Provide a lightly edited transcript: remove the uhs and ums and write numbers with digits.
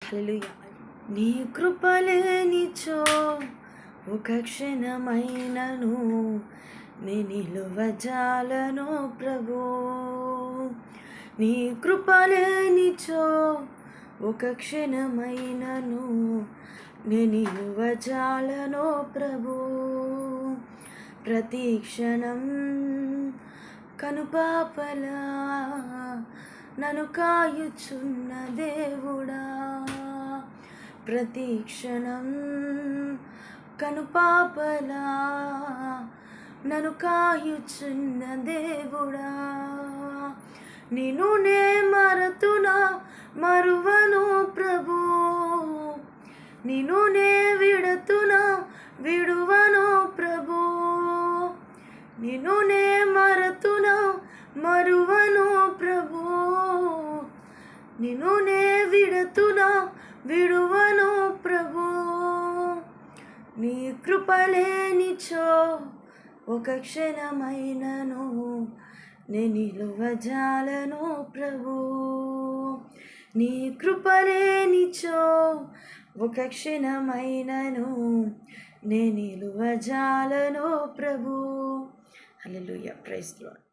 హల్లెలూయా. నీ కృపలేనిచో ఒక క్షణమైనను నే నిలువజాలను ప్రభు. నీ కృపలేనిచో ఒక క్షణమైనను నే నిలువజాలను ప్రభు. ప్రతి క్షణం కనుపాపలా నన్ను కాయుచున్న దేవుడా, ప్రతి క్షణం కనుపాపలా నన్ను కాయుచున్న దేవుడా. నిన్ను నే మరువను ప్రభు, నిన్ను నే విడువను ప్రభు. నిన్ను నే మరువను ప్రభు, నిన్ను నే విడువను ప్రభు. నీ కృపలేనిచో ఒక క్షణమైనను నే నిలువజాలను ప్రభు. నీ కృపలేనిచో ఒక క్షణమైనను నే నిలువజాలను ప్రభు. హల్లెలూయా. Praise the lord.